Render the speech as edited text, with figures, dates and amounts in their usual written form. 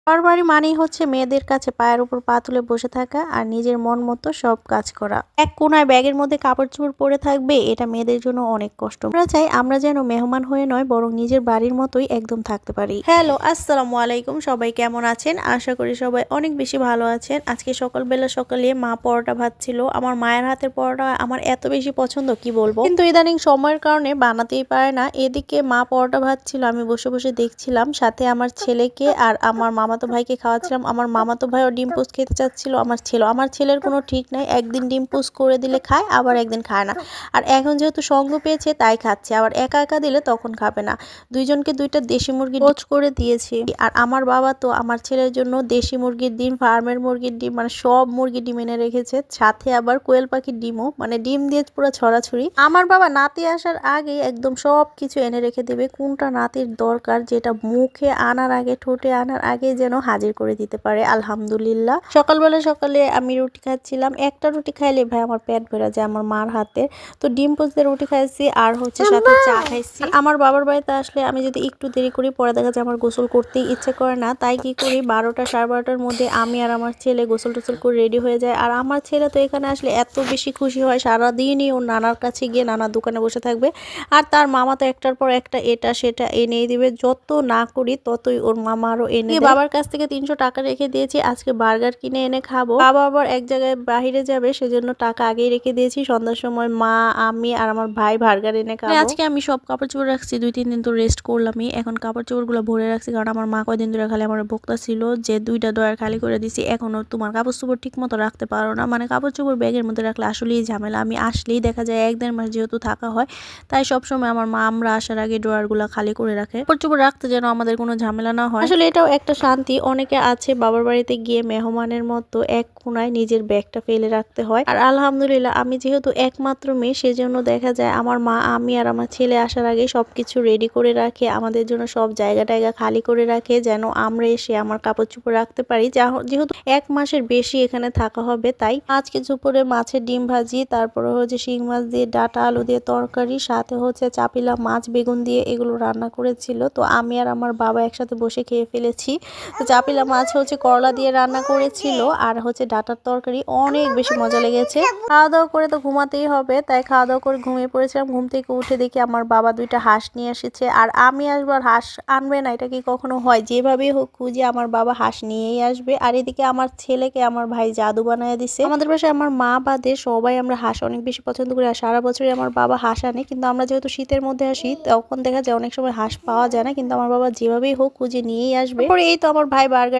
বাবার বাড়ি মানেই হচ্ছে মেয়েদের কাছে পায়ের উপর পা তুলে বসে থাকা আর নিজের মন মতো সব কাজ করা। এক কোনায় ব্যাগের মধ্যে কাপড় চোপড় পরে থাকবে, এটা মেয়েদের জন্য অনেক কষ্ট। আমরা চাই আমরা যেন মেহমান হয়ে নয় বরং নিজের বাড়ির মতোই একদম থাকতে পারি। হ্যালো, আসসালামু আলাইকুম। সবাই কেমন আছেন? আশা করি সবাই অনেক বেশি ভালো আছেন। আজকে সকালে মা পরোটা ভাজছিল। আমার মায়ের হাতের পরোটা আমার এত বেশি পছন্দ কি বলবো, কিন্তু ইদানিং সময়ের কারণে বানাতেই পারে না। এদিকে মা পরোটা ভাজছিল, আমি বসে বসে দেখছিলাম, সাথে আমার ছেলেকে আর আমার মামাতো ভাইকে খাওয়াচ্ছিলাম। আমার মামাতো ভাইও ডিম পোস্ট খেতে চাচ্ছিল। আমার ছেলের কোনো ঠিক নাই, একদিন ডিম পোস্ট করে দিলে খায়, আবার একদিন খায় না। আর এখন যেহেতু সঙ্গ পেয়েছে তাই খাচ্ছে, আবার একা একা দিলে তখন খাবে না। দুইজনকে দুইটা দেশি মুরগি পোস্ট করে দিয়েছি। আর আমার বাবা তো আমার ছেলের জন্য দেশি মুরগির ডিম, ফার্মের মুরগির ডিম, মানে সব মুরগির ডিম এনে রেখেছে, সাথে আবার কোয়েল পাখির ডিমও, মানে ডিম দিয়ে পুরো ছড়াছড়ি। আমার বাবা নাতি আসার আগে একদম সব কিছু এনে রেখে দেবে, কোনটা নাতির দরকার যেটা মুখে আনার আগে, ঠোঁটে আনার আগে যেন হাজির করে দিতে পারে। আলহামদুলিল্লাহ। সকালে আমি রুটি খাচ্ছিলাম, একটা রুটি খাইলে ভাই আমার পেট ভরে যায় আমার মার হাতে। তো ডিম পোস্ট দিয়ে রুটি খাইছি আর হচ্ছে সাথে চা খাইছি। আমার বাবার বাড়িতে আসলে আমি যদি একটু দেরি করি পরে দেখা যায় আমার গোসল করতেই ইচ্ছে করে না, তাই কি করি 12টা সাড়ে 12টার মধ্যে আমি আর আমার ছেলে গোসল টোসল করে রেডি হয়ে যায়। আর আমার ছেলে তো এখানে আসলে এত বেশি খুশি হয়, সারাদিনই ওর নানার কাছে গিয়ে নানার দোকানে বসে থাকবে। আর তার মামা তো একটার পর একটা এটা সেটা এনেই দিবে, যত না করি ততই ওর মামা আরো এনে দেয়। বাবার কাছ থেকে 300 টাকা রেখে দিয়েছি, আজকে বার্গার কিনে এনে খাবো। বাবা আবার এক জায়গায় বাহিরে যাবে, সেজন্য টাকা আগেই রেখে দিয়েছি। সন্ধ্যার সময় মা, আমি আর আমার ভাই বার্গার এনে খাবো। আজকে আমি সব কাপড় চোপড় রাখছি, 2-3 দিন তো রেস্ট করলামই। এখন কাপড় চোপড় গুলো ভরে রাখছি, কারণ আমার মা কয়দিন ধরে খালি আমার বকতা ছিল যে 2টা ড্রয়ার খালি করে দিছি, এখনো তোমার কাপড় চোপড় ঠিক মতো রাখতে পারো না। মানে কাপড় চোপড় ব্যাগের মধ্যে রাখলে আসলেই ঝামেলা। আমি আসলেই দেখা যায় 1-1.5 মাস যেহেতু থাকা হয়, তাই সবসময় আমার মা আমরা আসার আগে ড্রয়ার গুলা খালি করে রাখে, কাপড় চোপড় রাখতে যেন আমাদের কোনো ঝামেলা না হয়। আসলে এটাও একটা শান্তি। অনেকে আছে বাবার বাড়িতে গিয়ে মেহমানের মতো এক কোনায় নিজের ব্যাগটা ফেলে রাখতে হয়। আর আলহামদুলিল্লাহ আমি যেহেতু একমাত্র মেয়ে, সেজন্য দেখা যায় আমার মা, আমি আর আমার ছেলে আসার আগে সবকিছু রেডি করে রাখে, আমাদের জন্য সব জায়গা টায়গা খালি করে রাখে, যেন আমরা এসে আমার কাপড় চোপড় রাখতে পারি। যেহেতু 1 মাসের বেশি এখানে থাকা হবে, তাই আজকে দুপুরে মাছের ডিম ভাজি, তারপরে হচ্ছে শিং মাছ দিয়ে ডাটা আলু দিয়ে তরকারি, সাথে হচ্ছে চাপিলা মাছ বেগুন দিয়ে এগুলো রান্না করেছিল। তো আমি আর আমার বাবা একসাথে বসে খেয়ে ফেলেছি। তো চাপিলা মাছ হচ্ছে করলা দিয়ে রান্না করেছিল, আর হচ্ছে ডাটার তরকারি, অনেক বেশি মজা লেগেছে। খাওয়া দাওয়া করে তো ঘুমাতেই হবে, তাই খাওয়া দাওয়া করে ঘুমিয়ে পড়েছিলাম। ঘুম থেকে উঠে দেখি আমার বাবা 2টা হাঁস নিয়ে এসেছে, আর আমি আসবো আর হাঁস আনবে না, এটা কি কখনো হয়? যেভাবেই হোক খুঁজে আমার বাবা হাঁস নিয়েই আসবে। আর এদিকে আমার ছেলেকে আমার ভাই জাদু বানায় দিছে। আমাদের বাসায় আমার মা বাদে সবাই আমরা হাঁস অনেক বেশি পছন্দ করি, আর সারা বছরই আমার বাবা হাঁস আনে। কিন্তু আমরা যেহেতু শীতের মধ্যে আসি, তখন দেখা যায় অনেক সময় হাঁস পাওয়া যায় না, কিন্তু আমার বাবা যেভাবেই হোক খুঁজে নিয়েই আসবে। পরে এই তো আমার ভাই বার্গার